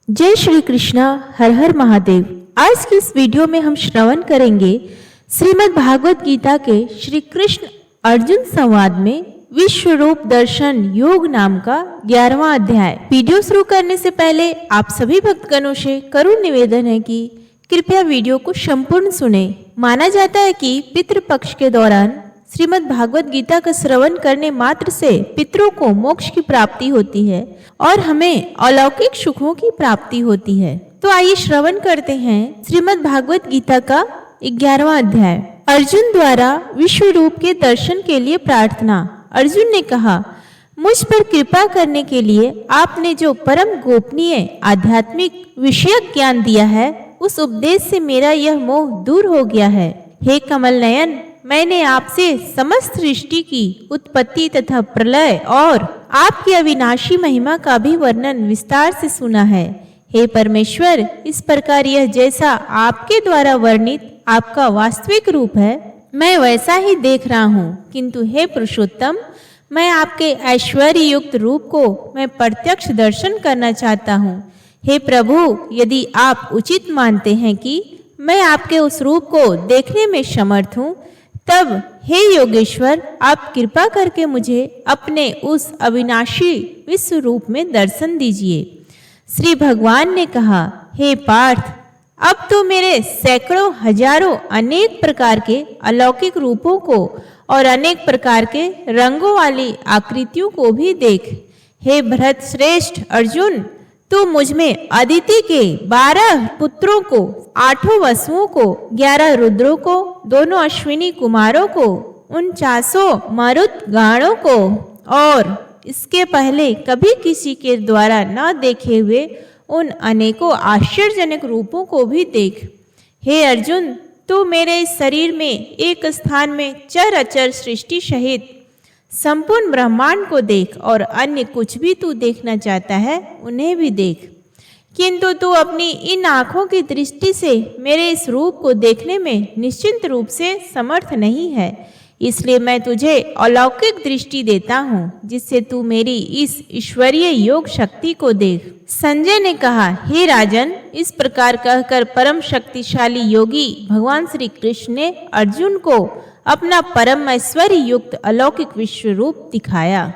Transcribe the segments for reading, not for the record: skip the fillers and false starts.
जय श्री कृष्णा। हर हर महादेव। आज की इस वीडियो में हम श्रवण करेंगे श्रीमद् भागवत गीता के श्री कृष्ण अर्जुन संवाद में विश्व रूप दर्शन योग नाम का 11वां अध्याय। वीडियो शुरू करने से पहले आप सभी भक्तगणों से करुण निवेदन है कि कृपया वीडियो को संपूर्ण सुने। माना जाता है कि पितृपक्ष के दौरान श्रीमद् भागवत गीता का श्रवण करने मात्र से पितरों को मोक्ष की प्राप्ति होती है और हमें अलौकिक सुखों की प्राप्ति होती है। तो आइए श्रवण करते हैं श्रीमद् भागवत गीता का 11वां अध्याय। अर्जुन द्वारा विश्व रूप के दर्शन के लिए प्रार्थना। अर्जुन ने कहा, मुझ पर कृपा करने के लिए आपने जो परम गोपनीय आध्यात्मिक विषयक ज्ञान दिया है, उस उपदेश से मेरा यह मोह दूर हो गया है। हे कमल नयन, मैंने आपसे समस्त सृष्टि की उत्पत्ति तथा प्रलय और आपकी अविनाशी महिमा का भी वर्णन विस्तार से सुना है। हे परमेश्वर, इस प्रकार यह जैसा आपके द्वारा वर्णित आपका वास्तविक रूप है, मैं वैसा ही देख रहा हूँ। किंतु हे पुरुषोत्तम, मैं आपके ऐश्वर्य युक्त रूप को मैं प्रत्यक्ष दर्शन करना चाहता हूँ। हे प्रभु, यदि आप उचित मानते हैं कि मैं आपके उस रूप को देखने में समर्थ हूँ, तब हे योगेश्वर, आप कृपा करके मुझे अपने उस अविनाशी विश्व रूप में दर्शन दीजिए। श्री भगवान ने कहा, हे पार्थ, अब तो मेरे सैकड़ों हजारों अनेक प्रकार के अलौकिक रूपों को और अनेक प्रकार के रंगों वाली आकृतियों को भी देख। हे भरत श्रेष्ठ अर्जुन, तू मुझ में अदिति के 12 पुत्रों को, 8 वसुओं को, 11 रुद्रों को, दोनों अश्विनी कुमारों को, 49 मरुत गाणों को और इसके पहले कभी किसी के द्वारा न देखे हुए उन अनेकों आश्चर्यजनक रूपों को भी देख। हे अर्जुन, तू मेरे इस शरीर में एक स्थान में चर अचर सृष्टि सहित संपूर्ण ब्रह्मांड को देख और अन्य कुछ भी तू देखना चाहता है उन्हें भी देख। किंतु तू अपनी इन आँखों की दृष्टि से मेरे इस रूप को देखने में निश्चिंत रूप से समर्थ नहीं है। इसलिए मैं तुझे अलौकिक दृष्टि देता हूँ, जिससे तू मेरी इस ईश्वरीय योग शक्ति को देख। संजय ने कहा, हे राजन, इस प्रकार कहकर परम शक्तिशाली योगी भगवान श्री कृष्ण ने अर्जुन को अपना परम ऐश्वर्य युक्त अलौकिक विश्व रूप दिखाया।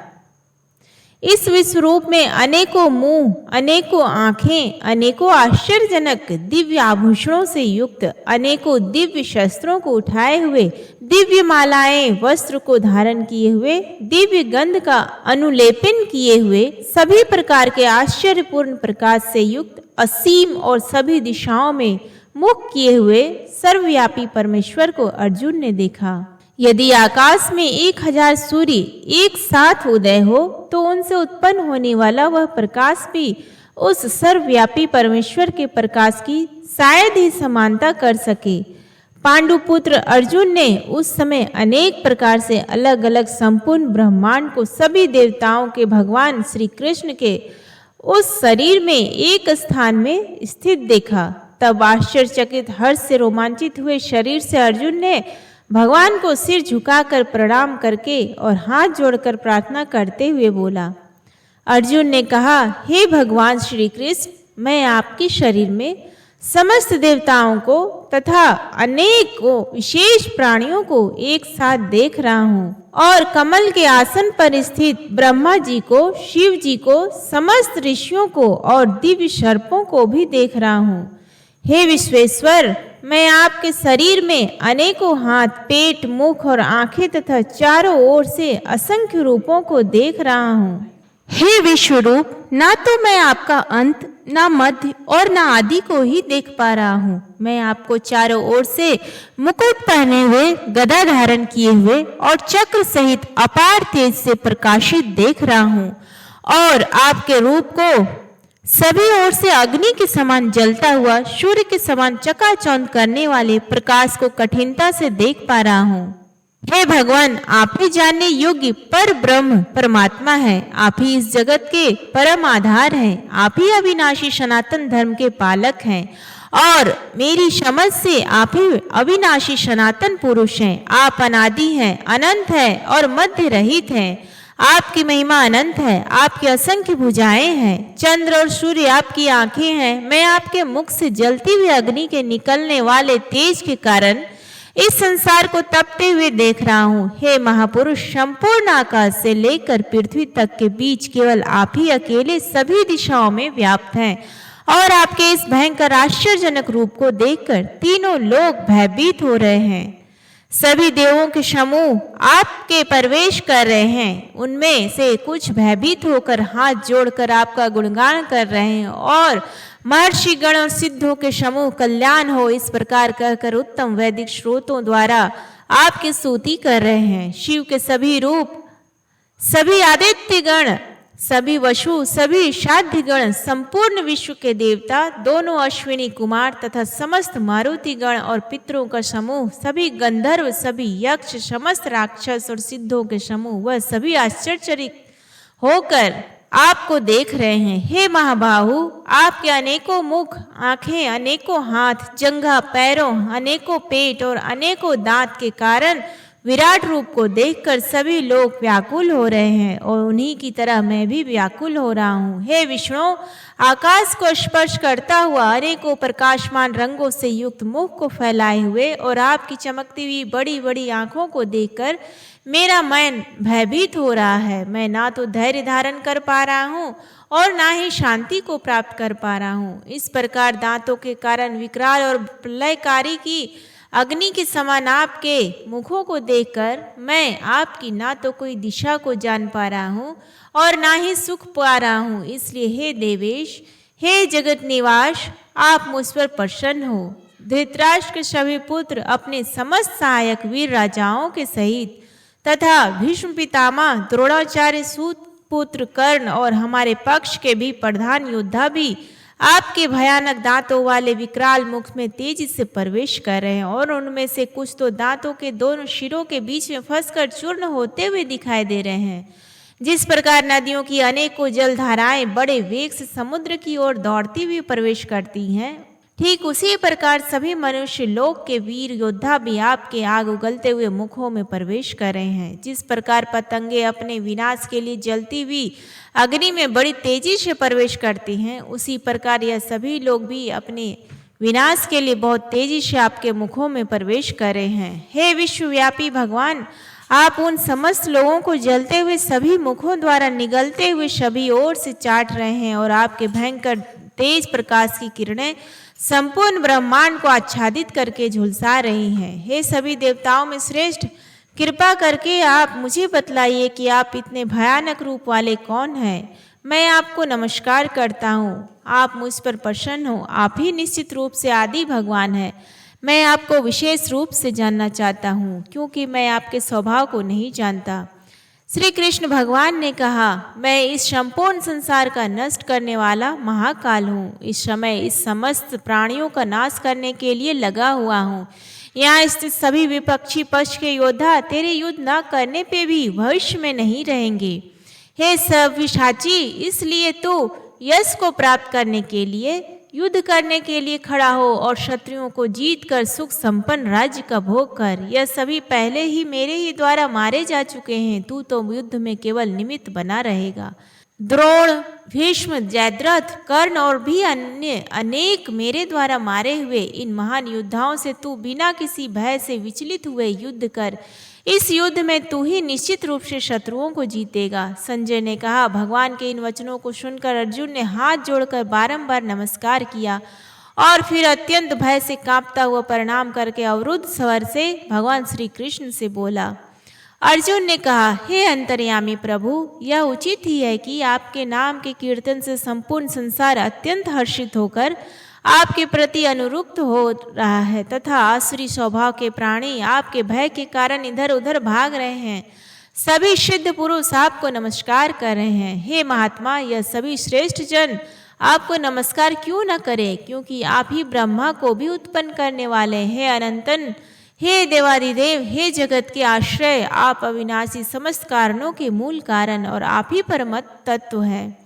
इस विश्व रूप में अनेकों मुंह, अनेकों आंखें, अनेकों आश्चर्यजनक दिव्य आभूषणों से युक्त, अनेकों दिव्य शस्त्रों को उठाए हुए, दिव्य मालाएं वस्त्र को धारण किए हुए, दिव्य गंध का अनुलेपन किए हुए, सभी प्रकार के आश्चर्यपूर्ण प्रकाश से युक्त, असीम और सभी दिशाओं में मुख किए हुए सर्वव्यापी परमेश्वर को अर्जुन ने देखा। यदि आकाश में 1000 सूर्य एक साथ उदय हो, तो उनसे उत्पन्न होने वाला वह प्रकाश भी उस सर्वव्यापी परमेश्वर के प्रकाश की शायद ही समानता कर सके। पांडुपुत्र अर्जुन ने उस समय अनेक प्रकार से अलग अलग संपूर्ण ब्रह्मांड को सभी देवताओं के भगवान श्री कृष्ण के उस शरीर में एक स्थान में स्थित देखा। तब आश्चर्यचकित हर्ष से रोमांचित हुए शरीर से अर्जुन ने भगवान को सिर झुकाकर प्रणाम करके और हाथ जोड़कर प्रार्थना करते हुए बोला। अर्जुन ने कहा, हे भगवान श्री कृष्ण, मैं आपके शरीर में समस्त देवताओं को तथा अनेकों विशेष प्राणियों को एक साथ देख रहा हूँ और कमल के आसन पर स्थित ब्रह्मा जी को, शिव जी को, समस्त ऋषियों को और दिव्य सर्पों को भी देख रहा हूँ। हे विश्वेश्वर, मैं आपके शरीर में अनेकों हाथ, पेट, मुख और आंखें तथा चारों ओर से असंख्य रूपों को देख रहा हूँ। हे विश्व रूप, ना तो मैं आपका अंत, ना मध्य और ना आदि को ही देख पा रहा हूँ। मैं आपको चारों ओर से मुकुट पहने हुए, गदा धारण किए हुए और चक्र सहित अपार तेज से प्रकाशित देख रहा हूँ और आपके रूप को सभी ओर से अग्नि के समान जलता हुआ, सूर्य के समान चकाचौंध करने वाले प्रकाश को कठिनता से देख पा रहा हूँ। हे भगवान, आप ही जानने योग्य पर ब्रह्म परमात्मा है। आप ही इस जगत के परम आधार हैं। आप ही अविनाशी सनातन धर्म के पालक हैं और मेरी समझ से आप ही अविनाशी सनातन पुरुष हैं। आप अनादि हैं, अनंत हैं और मध्य रहित हैं। आपकी महिमा अनंत है, आपकी असंख्य भुजाएं हैं। चंद्र और सूर्य आपकी आंखें हैं। मैं आपके मुख से जलती हुई अग्नि के निकलने वाले तेज के कारण इस संसार को तपते हुए देख रहा हूँ। हे महापुरुष, संपूर्ण आकाश से लेकर पृथ्वी तक के बीच केवल आप ही अकेले सभी दिशाओं में व्याप्त हैं और आपके इस भयंकर आश्चर्यजनक रूप को देखकर तीनों लोग भयभीत हो रहे हैं। सभी देवों के समूह आपके प्रवेश कर रहे हैं। उनमें से कुछ भयभीत होकर हाथ जोड़कर आपका गुणगान कर रहे हैं और महर्षि गण और सिद्धों के समूह कल्याण हो इस प्रकार कहकर उत्तम वैदिक स्रोतों द्वारा आपकी स्तुति कर रहे हैं। शिव के सभी रूप, सभी आदित्य गण, सभी वसु, सभी साध्य गण, संपूर्ण विश्व के देवता, दोनों अश्विनी कुमार तथा समस्त मारुति गण और पितरों का समूह, सभी गंधर्व, सभी यक्ष, समस्त राक्षस और सिद्धों के समूह, वह सभी आश्चर्यचकित होकर आपको देख रहे हैं। हे महाबाहु, आपके अनेकों मुख, आंखें, अनेकों हाथ, जंघा, पैरों, अनेकों पेट और अनेकों दांत के कारण विराट रूप को देखकर सभी लोग व्याकुल हो रहे हैं और उन्हीं की तरह मैं भी व्याकुल हो रहा हूँ। हे विष्णु, आकाश को स्पर्श करता हुआ अनेकों प्रकाशमान रंगों से युक्त मुख को फैलाए हुए और आपकी चमकती हुई बड़ी बड़ी आंखों को देखकर मेरा मन भयभीत हो रहा है। मैं ना तो धैर्य धारण कर पा रहा हूँ और ना ही शांति को प्राप्त कर पा रहा हूँ। इस प्रकार दांतों के कारण विकराल और प्रलयकारी की अग्नि के समान आपके मुखों को देखकर मैं आपकी ना तो कोई दिशा को जान पा रहा हूँ और ना ही सुख पा रहा हूँ। इसलिए हे देवेश, हे जगत निवास, आप मुझ पर प्रसन्न हो। धृतराष्ट्र के सभी पुत्र अपने समस्त सहायक वीर राजाओं के सहित तथा भीष्म पितामह, द्रोणाचार्य, सूत पुत्र कर्ण और हमारे पक्ष के भी प्रधान योद्धा भी आपके भयानक दांतों वाले विकराल मुख में तेजी से प्रवेश कर रहे हैं और उनमें से कुछ तो दांतों के दोनों शिरों के बीच में फंसकर चूर्ण होते हुए दिखाई दे रहे हैं। जिस प्रकार नदियों की अनेकों जलधाराएं बड़े वेग से समुद्र की ओर दौड़ती हुई प्रवेश करती हैं, ठीक उसी प्रकार सभी मनुष्य लोक के वीर योद्धा भी आपके आग उगलते हुए मुखों में प्रवेश कर रहे हैं। जिस प्रकार पतंगे अपने विनाश के लिए जलती हुई अग्नि में बड़ी तेजी से प्रवेश करती हैं, उसी प्रकार यह सभी लोग भी अपने विनाश के लिए बहुत तेजी से आपके मुखों में प्रवेश कर रहे हैं। हे विश्वव्यापी भगवान, आप उन समस्त लोगों को जलते हुए सभी मुखों द्वारा निगलते हुए सभी ओर से चाट रहे हैं और आपके भयंकर तेज प्रकाश की किरणें संपूर्ण ब्रह्मांड को आच्छादित करके झुलसा रही हैं। हे सभी देवताओं में श्रेष्ठ, कृपा करके आप मुझे बतलाइए कि आप इतने भयानक रूप वाले कौन हैं। मैं आपको नमस्कार करता हूँ, आप मुझ पर प्रसन्न हो। आप ही निश्चित रूप से आदि भगवान हैं। मैं आपको विशेष रूप से जानना चाहता हूँ क्योंकि मैं आपके स्वभाव को नहीं जानता। श्री कृष्ण भगवान ने कहा, मैं इस संपूर्ण संसार का नष्ट करने वाला महाकाल हूँ। इस समय इस समस्त प्राणियों का नाश करने के लिए लगा हुआ हूँ। यहाँ स्थित सभी विपक्षी पक्ष के योद्धा तेरे युद्ध न करने पे भी भविष्य में नहीं रहेंगे। हे सव्यसाची, इसलिए तू यश को प्राप्त करने के लिए युद्ध करने के लिए खड़ा हो और शत्रुओं को जीत कर सुख संपन्न राज्य का भोग कर। यह सभी पहले ही मेरे ही द्वारा मारे जा चुके हैं। तू तो युद्ध में केवल निमित्त बना रहेगा। द्रोण, भीष्म, जयद्रथ, कर्ण और भी अन्य अनेक मेरे द्वारा मारे हुए इन महान योद्धाओं से तू बिना किसी भय से विचलित हुए युद्ध कर। इस युद्ध में तू ही निश्चित रूप से शत्रुओं को जीतेगा। संजय ने कहा, भगवान के इन वचनों को सुनकर अर्जुन ने हाथ जोड़कर बारंबार नमस्कार किया और फिर अत्यंत भय से कांपता हुआ प्रणाम करके अवरुद्ध स्वर से भगवान श्री कृष्ण से बोला। अर्जुन ने कहा, हे अंतर्यामी प्रभु, यह उचित ही है कि आपके नाम के कीर्तन से संपूर्ण संसार अत्यंत हर्षित होकर आपके प्रति अनुरुक्त हो रहा है तथा आसुरी स्वभाव के प्राणी आपके भय के कारण इधर उधर भाग रहे हैं। सभी सिद्ध पुरुष आपको नमस्कार कर रहे हैं। हे महात्मा, यह सभी श्रेष्ठ जन आपको नमस्कार क्यों न करे, क्योंकि आप ही ब्रह्मा को भी उत्पन्न करने वाले हैं। अनंतन, हे देवादिदेव, हे जगत के आश्रय, आप अविनाशी समस्त कारणों के मूल कारण और आप ही परम तत्व हैं।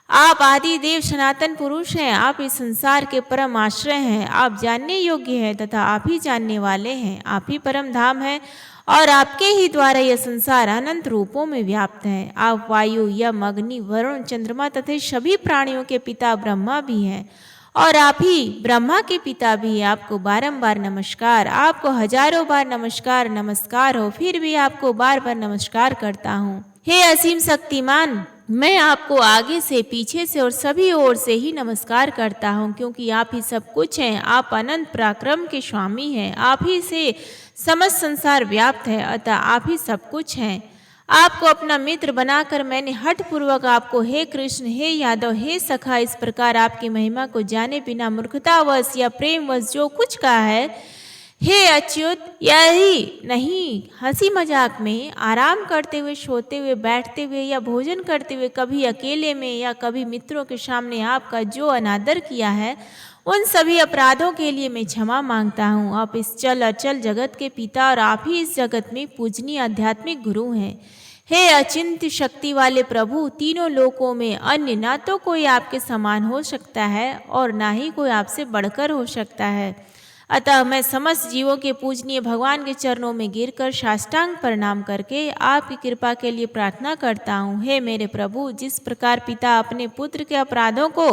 आप आदि देव सनातन पुरुष हैं। आप इस संसार के परम आश्रय हैं। आप जानने योग्य हैं तथा आप ही जानने वाले हैं। आप ही परम धाम हैं और आपके ही द्वारा यह संसार अनंत रूपों में व्याप्त है। आप वायु, यम, अग्नि, वरुण, चंद्रमा तथा सभी प्राणियों के पिता ब्रह्मा भी हैं और आप ही ब्रह्मा के पिता भी हैं। आपको बारंबार नमस्कार, आपको हजारों बार नमस्कार नमस्कार हो, फिर भी आपको बार बार नमस्कार करता हूँ। हे असीम शक्तिमान, मैं आपको आगे से, पीछे से और सभी ओर से ही नमस्कार करता हूँ, क्योंकि आप ही सब कुछ हैं। आप अनंत पराक्रम के स्वामी हैं, आप ही से समस्त संसार व्याप्त है, अतः आप ही सब कुछ हैं। आपको अपना मित्र बनाकर मैंने हठ पूर्वक आपको हे कृष्ण, हे यादव, हे सखा, इस प्रकार आपकी महिमा को जाने बिना मूर्खतावश या प्रेमवश जो कुछ कहा है, हे अच्युत, यही नहीं हंसी मजाक में, आराम करते हुए, सोते हुए, बैठते हुए या भोजन करते हुए, कभी अकेले में या कभी मित्रों के सामने आपका जो अनादर किया है, उन सभी अपराधों के लिए मैं क्षमा मांगता हूँ। आप इस चल अचल जगत के पिता और आप ही इस जगत में पूजनीय आध्यात्मिक गुरु हैं। हे अचिंत्य शक्ति वाले प्रभु, तीनों लोकों में अन्य ना तो कोई आपके समान हो सकता है और ना ही कोई आपसे बढ़कर हो सकता है। अतः मैं समस्त जीवों के पूजनीय भगवान के चरणों में गिरकर साष्टांग प्रणाम करके आपकी कृपा के लिए प्रार्थना करता हूँ। हे मेरे प्रभु, जिस प्रकार पिता अपने पुत्र के अपराधों को,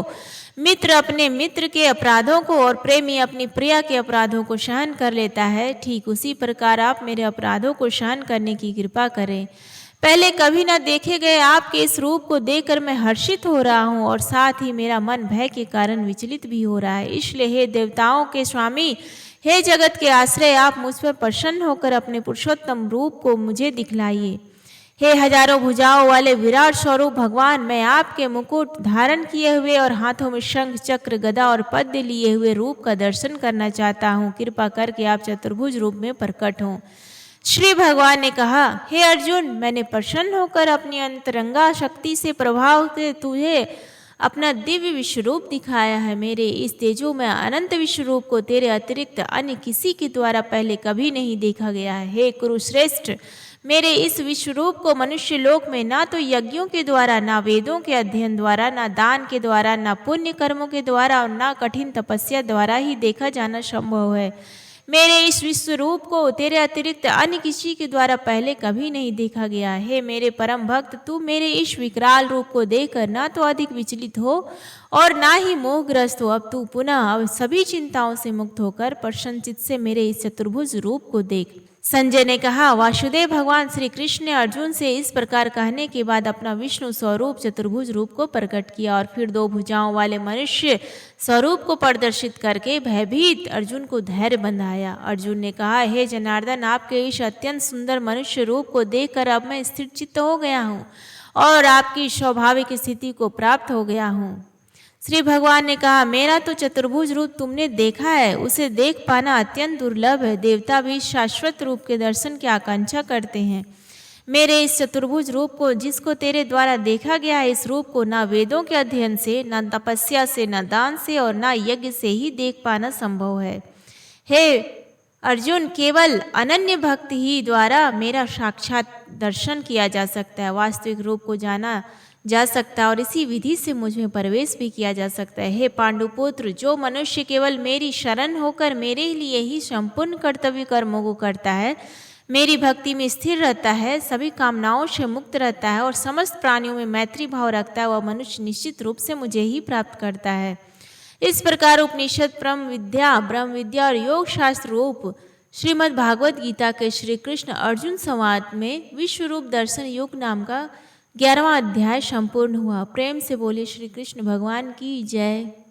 मित्र अपने मित्र के अपराधों को और प्रेमी अपनी प्रिया के अपराधों को सहन कर लेता है, ठीक उसी प्रकार आप मेरे अपराधों को सहन करने की कृपा करें। पहले कभी न देखे गए आपके इस रूप को देखकर मैं हर्षित हो रहा हूँ और साथ ही मेरा मन भय के कारण विचलित भी हो रहा है। इसलिए हे देवताओं के स्वामी, हे जगत के आश्रय, आप मुझ पर प्रसन्न होकर अपने पुरुषोत्तम रूप को मुझे दिखलाइए। हे हजारों भुजाओं वाले विराट स्वरूप भगवान, मैं आपके मुकुट धारण किए हुए और हाथों में शंख, चक्र, गदा और पद्य लिए हुए रूप का दर्शन करना चाहता हूँ। कृपा करके आप चतुर्भुज रूप में प्रकट हों। श्री भगवान ने कहा, हे अर्जुन, मैंने प्रसन्न होकर अपनी अंतरंगा शक्ति से प्रभाव से तुझे अपना दिव्य विश्वरूप दिखाया है। मेरे इस तेजो में अनंत विश्वरूप को तेरे अतिरिक्त अन्य किसी के द्वारा पहले कभी नहीं देखा गया है। हे कुरुश्रेष्ठ, मेरे इस विश्वरूप को मनुष्य लोक में ना तो यज्ञों के द्वारा, ना वेदों के अध्ययन द्वारा, ना दान के द्वारा, ना पुण्य कर्मों के द्वारा और ना कठिन तपस्या द्वारा ही देखा जाना संभव है। मेरे इस विश्व रूप को तेरे अतिरिक्त अन्य किसी के द्वारा पहले कभी नहीं देखा गया है। मेरे परम भक्त, तू मेरे इस विकराल रूप को देखकर ना तो अधिक विचलित हो और ना ही मोहग्रस्त हो। अब तू पुनः अब सभी चिंताओं से मुक्त होकर प्रसन्नचित्त से मेरे इस चतुर्भुज रूप को देख। संजय ने कहा, वासुदेव भगवान श्री कृष्ण ने अर्जुन से इस प्रकार कहने के बाद अपना विष्णु स्वरूप चतुर्भुज रूप को प्रकट किया और फिर 2 भुजाओं वाले मनुष्य स्वरूप को प्रदर्शित करके भयभीत अर्जुन को धैर्य बंधाया। अर्जुन ने कहा, हे जनार्दन, आपके इस अत्यंत सुंदर मनुष्य रूप को देखकर अब मैं स्थिर चित्त हो गया हूँ और आपकी स्वाभाविक स्थिति को प्राप्त हो गया हूँ। श्री भगवान ने कहा, मेरा तो चतुर्भुज रूप तुमने देखा है, उसे देख पाना अत्यंत दुर्लभ है। देवता भी शाश्वत रूप के दर्शन की आकांक्षा करते हैं। मेरे इस चतुर्भुज रूप को, जिसको तेरे द्वारा देखा गया है, इस रूप को ना वेदों के अध्ययन से, ना तपस्या से, ना दान से और ना यज्ञ से ही देख पाना संभव है। हे अर्जुन, केवल अनन्य भक्त ही द्वारा मेरा साक्षात दर्शन किया जा सकता है, वास्तविक रूप को जाना जा सकता है और इसी विधि से मुझ में प्रवेश भी किया जा सकता है। हे पांडुपुत्र, जो मनुष्य केवल मेरी शरण होकर मेरे लिए ही संपूर्ण कर्तव्य कर्मों को करता है, मेरी भक्ति में स्थिर रहता है, सभी कामनाओं से मुक्त रहता है और समस्त प्राणियों में मैत्री भाव रखता है, वह मनुष्य निश्चित रूप से मुझे ही प्राप्त करता है। इस प्रकार उपनिषद, ब्रह्म विद्या और योग शास्त्र रूप श्रीमद् भागवत गीता के श्री कृष्ण अर्जुन संवाद में विश्वरूप दर्शन योग नाम का 11वां अध्याय संपूर्ण हुआ। प्रेम से बोले श्री कृष्ण भगवान की जय।